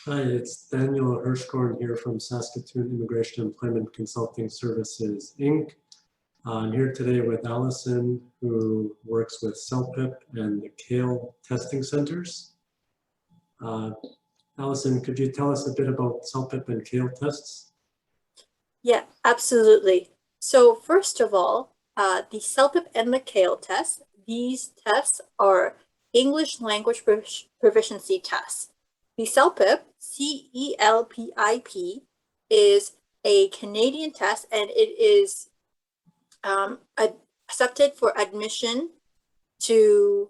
Hi, it's Daniel Hirschkorn here from Saskatoon Immigration Employment Consulting Services, Inc. I'm here today with Allison, who works with CELPIP and the CAEL testing centers. Allison, could you tell us a bit about CELPIP and CAEL tests? Yeah, absolutely. So first of all, the CELPIP and the CAEL tests, these tests are English language proficiency tests. The CELPIP, CELPIP, is a Canadian test, and it is accepted for admission to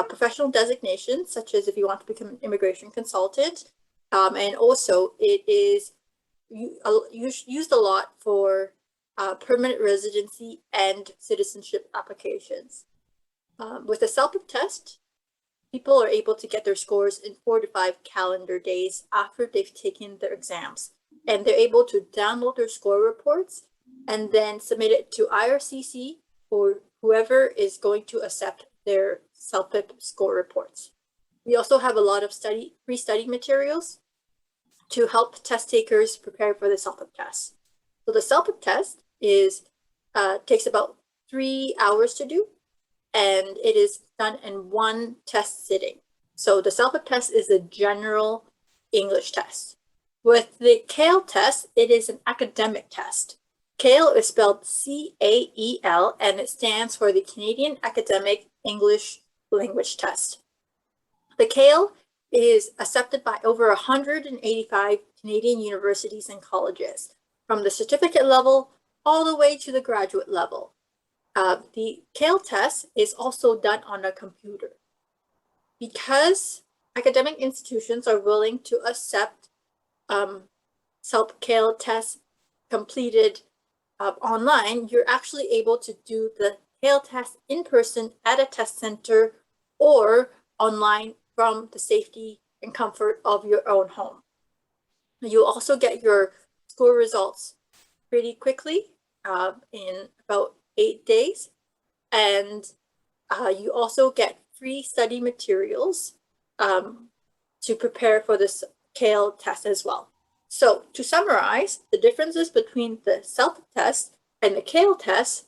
professional designations, such as if you want to become an immigration consultant. And also it is used a lot for permanent residency and citizenship applications. With the CELPIP test, people are able to get their scores in 4 to 5 calendar days after they've taken their exams. And they're able to download their score reports and then submit it to IRCC or whoever is going to accept their CELPIP score reports. We also have a lot of free study materials to help test takers prepare for the CELPIP test. So the CELPIP test takes about 3 hours to do, and it is done in one test sitting. So the CELPIP test is a general English test. With the CAEL test, it is an academic test. CAEL is spelled C-A-E-L, and it stands for the Canadian Academic English Language Test. The CAEL is accepted by over 185 Canadian universities and colleges, from the certificate level all the way to the graduate level. The CAEL test is also done on a computer. Because academic institutions are willing to accept CAEL tests completed online, you're actually able to do the CAEL test in person at a test center or online from the safety and comfort of your own home. You also get your score results pretty quickly in about 8 days. And you also get free study materials to prepare for this CAEL test as well. So to summarize, the differences between the CELPIP test and the CAEL test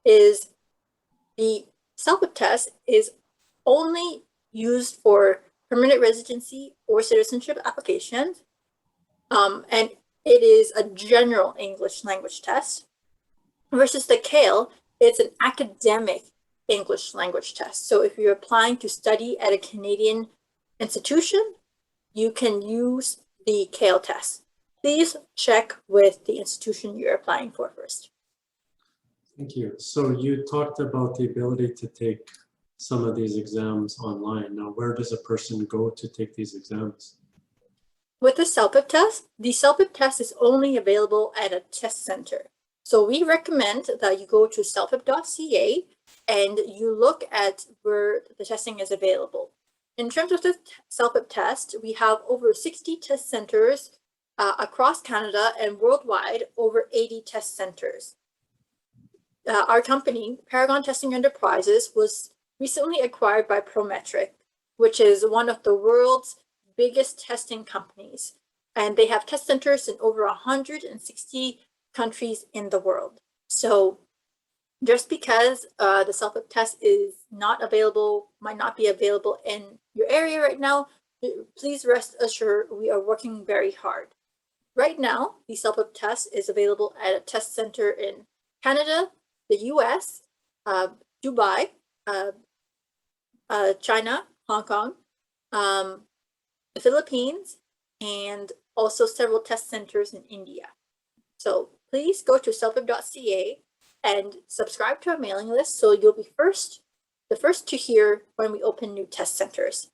is the CELPIP test is only used for permanent residency or citizenship applications, and it is a general English language test, versus the CAEL, it's an academic English language test. So if you're applying to study at a Canadian institution, you can use the CAEL test. Please check with the institution you're applying for first. Thank you. So you talked about the ability to take some of these exams online. Now, where does a person go to take these exams? With the CELPIP test is only available at a test center. So we recommend that you go to celpip.ca and you look at where the testing is available. In terms of the CELPIP test, we have over 60 test centers across Canada, and worldwide over 80 test centers. Our company, Paragon Testing Enterprises, was recently acquired by Prometric, which is one of the world's biggest testing companies. And they have test centers in over 160 countries in the world. So just because the CELPIP test is not available, might not be available in your area right now, please rest assured we are working very hard. Right now, the CELPIP test is available at a test center in Canada, the US, Dubai, China, Hong Kong, the Philippines, and also several test centers in India. So please go to celpip.ca and subscribe to our mailing list so you'll be the first to hear when we open new test centers.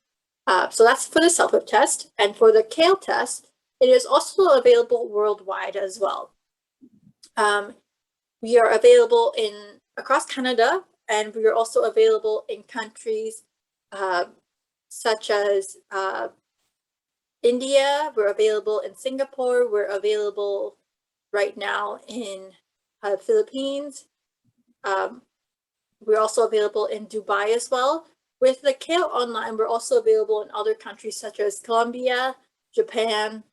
So that's for the CELPIP test. And for the CAEL test, it is also available worldwide as well. We are available across Canada, and we are also available in countries such as India. We're available in Singapore. We're available right now in Philippines. We're also available in Dubai as well. With the CAEL Online, we're also available in other countries such as Colombia, Japan,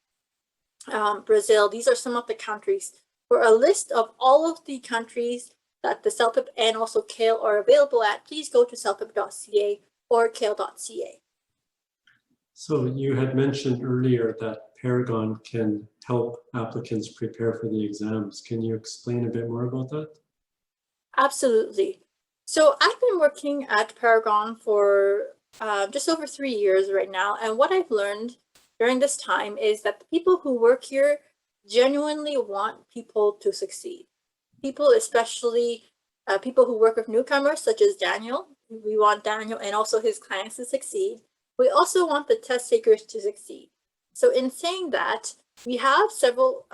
Brazil. These are some of the countries. For a list of all of the countries that the CELPIP and also CAEL are available at, please go to celpip.ca or cael.ca. So you had mentioned earlier that Paragon can help applicants prepare for the exams. Can you explain a bit more about that? Absolutely. So I've been working at Paragon for just over 3 years right now. And what I've learned during this time is that the people who work here genuinely want people to succeed. People, especially people who work with newcomers such as Daniel. We want Daniel and also his clients to succeed. We also want the test takers to succeed. So in saying that, we have several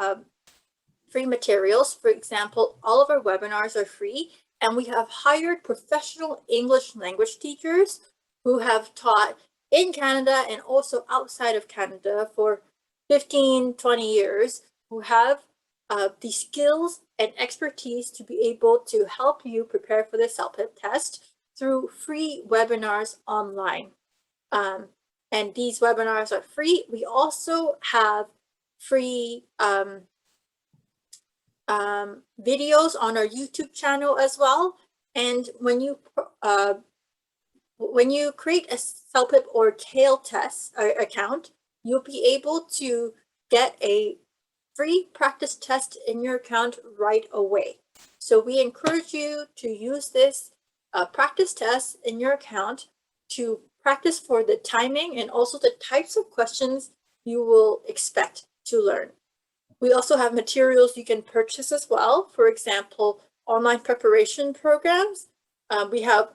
free materials. For example, all of our webinars are free, and we have hired professional English language teachers who have taught in Canada and also outside of Canada for 15, 20 years, who have the skills and expertise to be able to help you prepare for the CELPIP test through free webinars online. And these webinars are free. We also have free videos on our YouTube channel as well. And when you create a CELPIP or CAEL test account, you'll be able to get a free practice test in your account right away. So we encourage you to use this practice test in your account to practice for the timing and also the types of questions you will expect to learn. We also have materials you can purchase as well. For example, online preparation programs. We have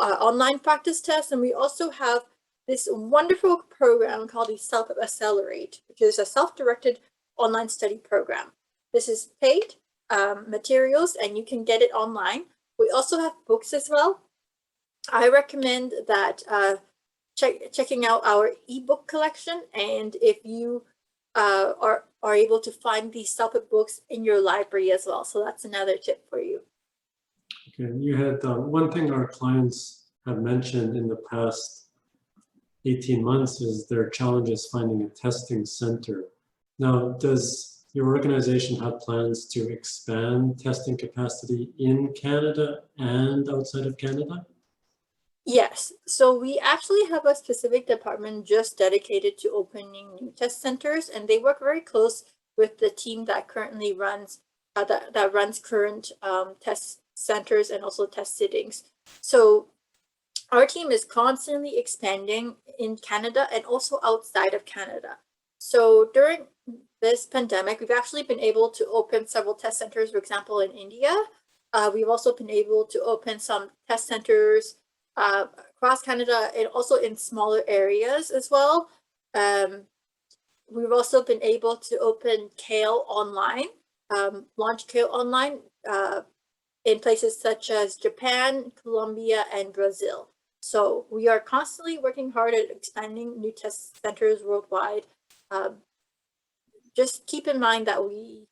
online practice tests, and we also have this wonderful program called the CELPIP Accelerate, which is a self-directed online study program. This is paid materials, and you can get it online. We also have books as well. I recommend that checking out our ebook collection, and if you are able to find these CELPIP books in your library as well. So that's another tip for you. Okay, you had one thing our clients have mentioned in the past 18 months is their challenges finding a testing center. Now, does your organization have plans to expand testing capacity in Canada and outside of Canada? Yes, so we actually have a specific department just dedicated to opening new test centers, and they work very close with the team that currently runs that runs current test centers and also test sittings. So our team is constantly expanding in Canada and also outside of Canada. So during this pandemic, we've actually been able to open several test centers, for example, in India. We've also been able to open some test centers across Canada and also in smaller areas as well. We've also been able to open CAEL online, launch CAEL online in places such as Japan, Colombia, and Brazil. So we are constantly working hard at expanding new test centers worldwide. Just keep in mind that we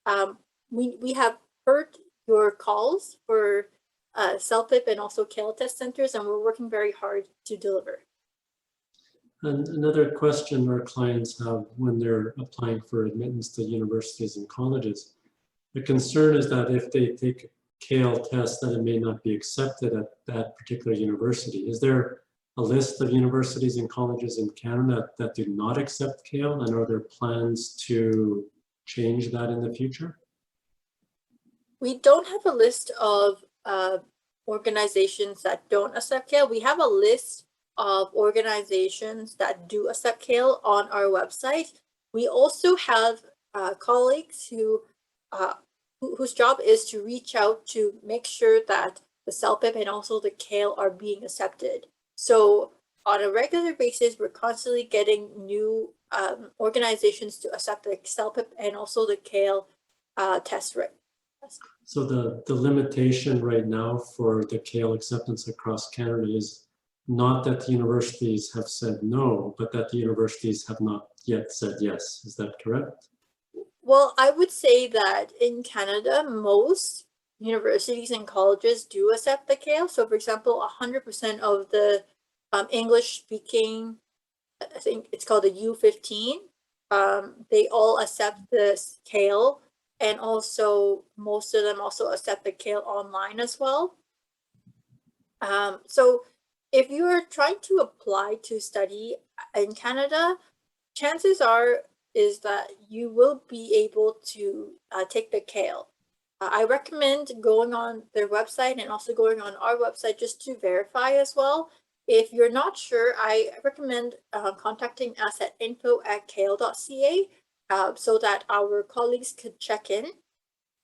have heard your calls for CELPIP and also CAEL test centers, and we're working very hard to deliver. And another question our clients have when they're applying for admittance to universities and colleges, the concern is that if they take a CAEL test, that it may not be accepted at that particular university. Is there a list of universities and colleges in Canada that do not accept CAEL, and are there plans to change that in the future? We don't have a list of organizations that don't accept CAEL. We have a list of organizations that do accept CAEL on our website. We also have colleagues whose job is to reach out to make sure that the CELPIP and also the CAEL are being accepted. So on a regular basis, we're constantly getting new organizations to accept the CELPIP and also the CAEL test rate. So the limitation right now for the CAEL acceptance across Canada is not that the universities have said no, but that the universities have not yet said yes. Is that correct? Well, I would say that in Canada, most universities and colleges do accept the CAEL. So for example, 100% of the English speaking, I think it's called the U15 they all accept the CAEL, and also most of them also accept the CAEL online as well. So if you are trying to apply to study in Canada, chances are is that you will be able to take the CAEL. I recommend going on their website and also going on our website just to verify as well. If you're not sure, I recommend contacting us at info@cael.ca so that our colleagues could check in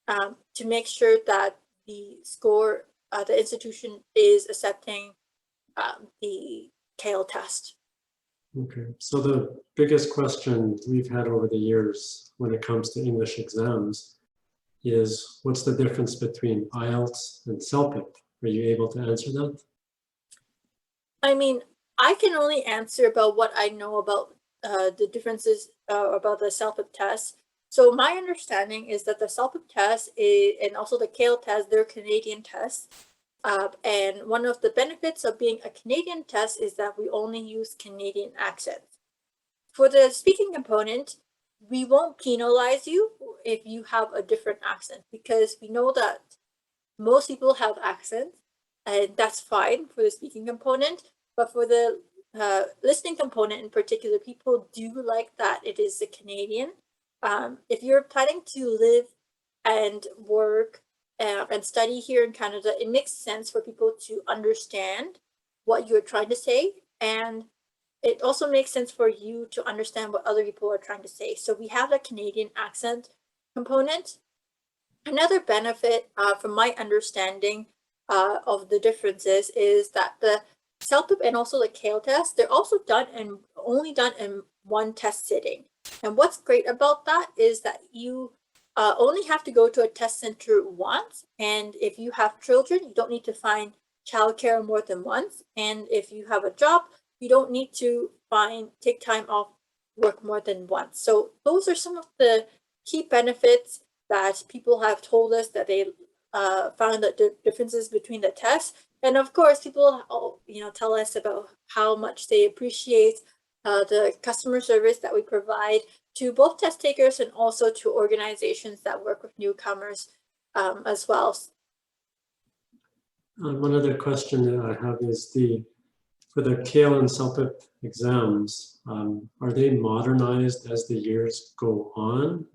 to make sure that the score, the institution is accepting the CAEL test. Okay, so the biggest question we've had over the years when it comes to English exams is what's the difference between IELTS and CELPIP? Are you able to answer that? I mean, I can only answer about what I know about the differences about the CELPIP test. So my understanding is that the CELPIP test and also the CAEL test, they're Canadian tests. And one of the benefits of being a Canadian test is that we only use Canadian accents. For the speaking component, we won't penalize you if you have a different accent, because we know that most people have accents, and that's fine for the speaking component. But for the listening component in particular, people do like that it is a Canadian. If you're planning to live and work and study here in Canada, it makes sense for people to understand what you're trying to say, and it also makes sense for you to understand what other people are trying to say. So we have a Canadian accent component. Another benefit from my understanding of the differences is that the CELPIP and also the CAEL test, they're also only done in one test sitting. And what's great about that is that you only have to go to a test center once. And if you have children, you don't need to find childcare more than once. And if you have a job, you don't need to take time off work more than once. So those are some of the key benefits that people have told us that they found the differences between the tests. And of course, people tell us about how much they appreciate the customer service that we provide to both test takers and also to organizations that work with newcomers as well. One other question that I have is for the CAEL and CELPIP exams, are they modernized as the years go on?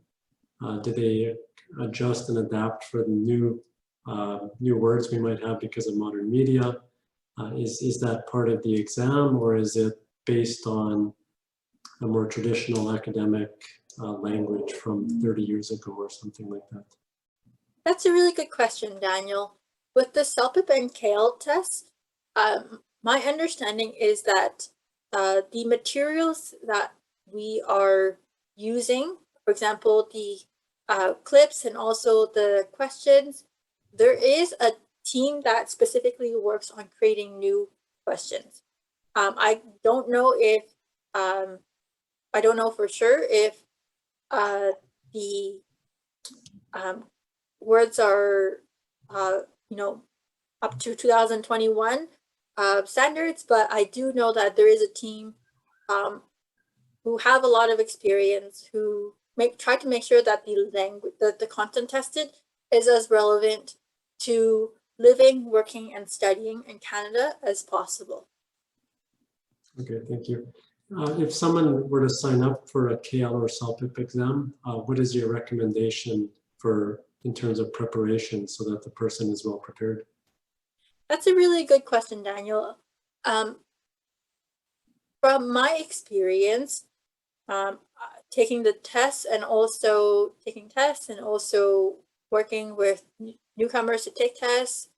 Do they adjust and adapt for the new words we might have because of modern media? Is that part of the exam, or is it based on a more traditional academic language from 30 years ago or something like that? That's a really good question, Daniel. With the CELPIP and CAEL tests, my understanding is that the materials that we are using, for example, the clips and also the questions, there is a team that specifically works on creating new questions. I don't know if I don't know for sure if the words are up to 2021 standards, but I do know that there is a team who have a lot of experience who try to make sure that the language, the content tested is as relevant to living, working, and studying in Canada as possible. Okay, thank you. If someone were to sign up for a CAEL or CELPIP exam, what is your recommendation in terms of preparation so that the person is well prepared? That's a really good question, Daniel. From my experience, taking tests and also working with newcomers to take tests,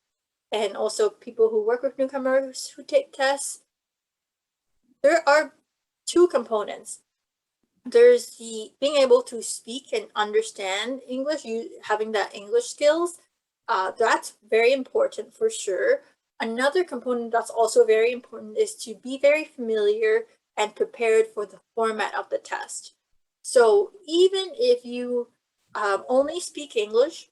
and also people who work with newcomers who take tests, there are two components. There's the being able to speak and understand English, having that English skills. That's very important for sure. Another component that's also very important is to be very familiar and prepared for the format of the test. So even if you only speak English,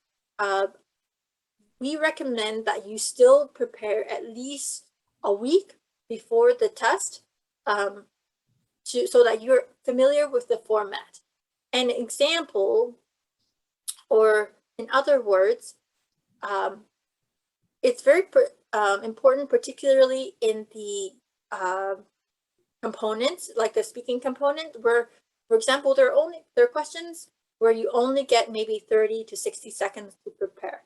we recommend that you still prepare at least a week before the test so that you're familiar with the format. An example, or in other words, it's very important, particularly in the components, like the speaking component, where, for example, there are questions where you only get maybe 30 to 60 seconds to prepare.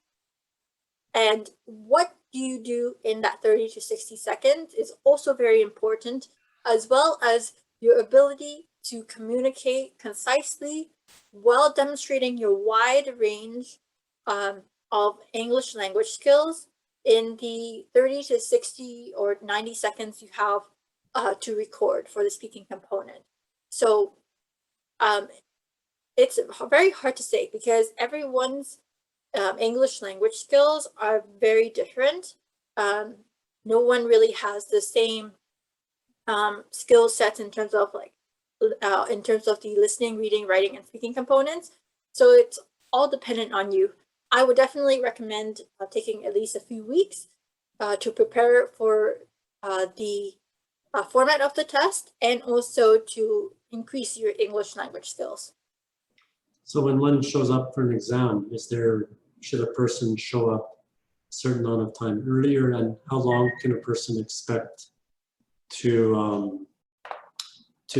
And what you do in that 30 to 60 seconds is also very important, as well as your ability to communicate concisely while demonstrating your wide range of English language skills in the 30 to 60 or 90 seconds you have to record for the speaking component. So it's very hard to say because everyone's English language skills are very different. No one really has the same skill sets in terms of in terms of the listening, reading, writing, and speaking components. So it's all dependent on you. I would definitely recommend taking at least a few weeks to prepare for the format of the test and also to increase your English language skills. So when one shows up for an exam, should a person show up a certain amount of time earlier, and how long can a person expect to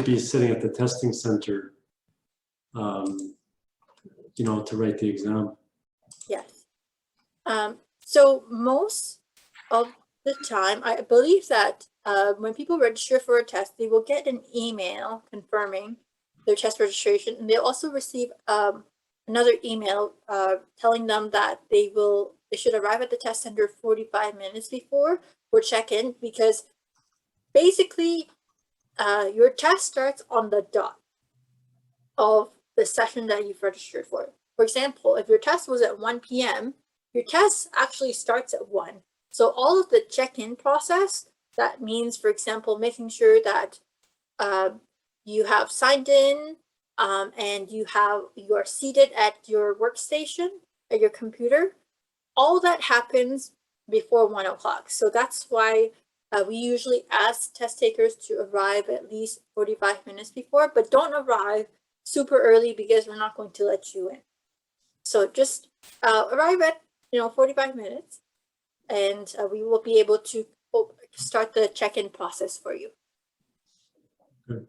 be sitting at the testing center, to write the exam? Yes. So most of the time, I believe that when people register for a test, they will get an email confirming their test registration, and they'll also receive another email telling them that they should arrive at the test center 45 minutes before for check-in, because basically your test starts on the dot of the session that you've registered for. For example, if your test was at 1 p.m., your test actually starts at 1. So all of the check-in process, that means, for example, making sure that you have signed in and you are seated at your workstation, at your computer, all that happens before 1 o'clock. So that's why we usually ask test takers to arrive at least 45 minutes before, but don't arrive super early because we're not going to let you in. So just arrive at 45 minutes, and we will be able to start the check-in process for you. Good.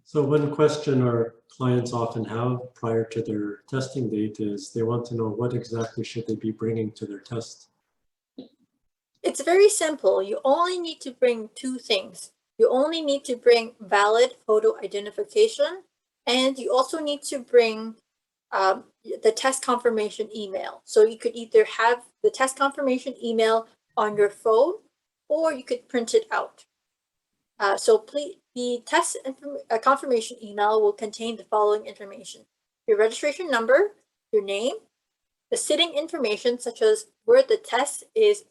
So one question our clients often have prior to their testing date is they want to know what exactly should they be bringing to their test. It's very simple. You only need to bring 2 things. You only need to bring valid photo identification, and you also need to bring the test confirmation email. So you could either have the test confirmation email on your phone, or you could print it out. So please, the test confirmation email will contain the following information: your registration number, your name, the sitting information such as where the test is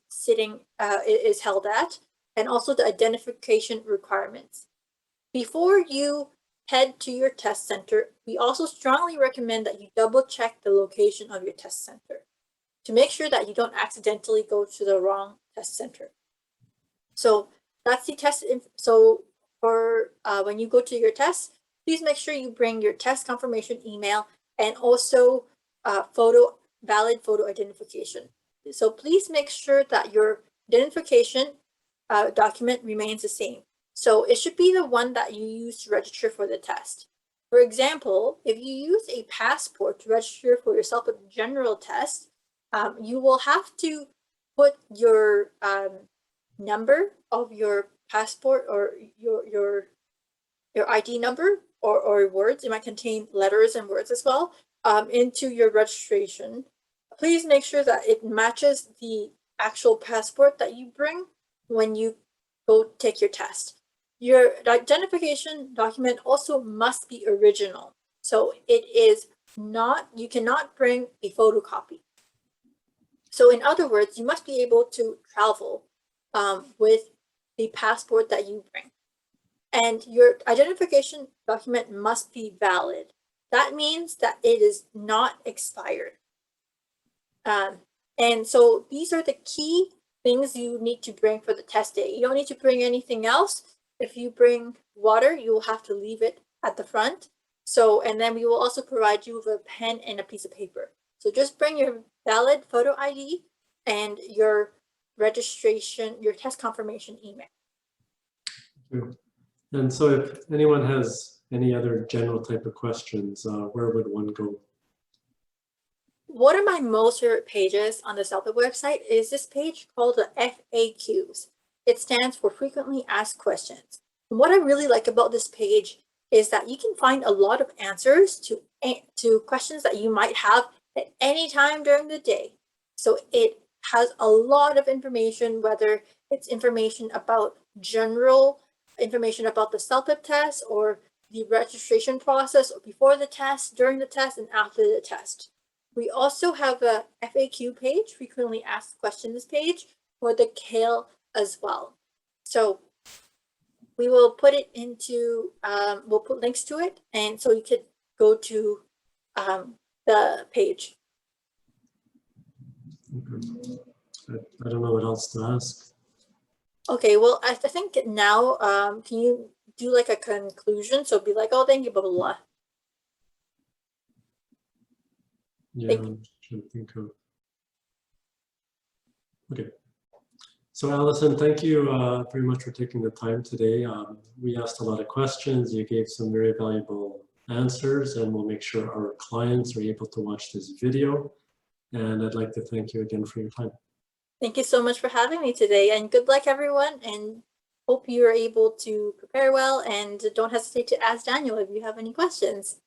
held at, and also the identification requirements. Before you head to your test center, we also strongly recommend that you double check the location of your test center to make sure that you don't accidentally go to the wrong test center. So that's the test. So for when you go to your test, please make sure you bring your test confirmation email and also valid photo identification. So please make sure that your identification document remains the same. So it should be the one that you use to register for the test. For example, if you use a passport to register for your CELPIP general test, you will have to put your number of your passport or your ID number or words. It might contain letters and words as well into your registration. Please make sure that it matches the actual passport that you bring when you go take your test. Your identification document also must be original. So you cannot bring a photocopy. So in other words, you must be able to travel with the passport that you bring. And your identification document must be valid. That means that it is not expired. And so these are the key things you need to bring for the test day. You don't need to bring anything else. if you bring water, you will have to leave it at the front. So, and then we will also provide you with a pen and a piece of paper. So just bring your valid photo ID and your registration, your test confirmation email. And so if anyone has any other general type of questions, where would one go? One of my most favorite pages on the CELPIP website is this page called the FAQs. It stands for Frequently Asked Questions. And what I really like about this page is that you can find a lot of answers to questions that you might have at any time during the day. So it has a lot of information, whether it's information about general information about the CELPIP test or the registration process, or before the test, during the test, and after the test. We also have a FAQ page, Frequently Asked Questions page, for the CAEL as well. So we will put it into, we'll put links to it, and so you could go to the page. Okay. I don't know what else to ask. Okay, well, I think now, can you do like a conclusion? So be like, oh, thank you, blah, blah, blah. Yeah, I'm trying to think of. Okay. So Allison, thank you very much for taking the time today. We asked a lot of questions. You gave some very valuable answers, and we'll make sure our clients are able to watch this video. And I'd like to thank you again for your time. Thank you so much for having me today, and good luck, everyone, and hope you are able to prepare well, and don't hesitate to ask Daniel if you have any questions.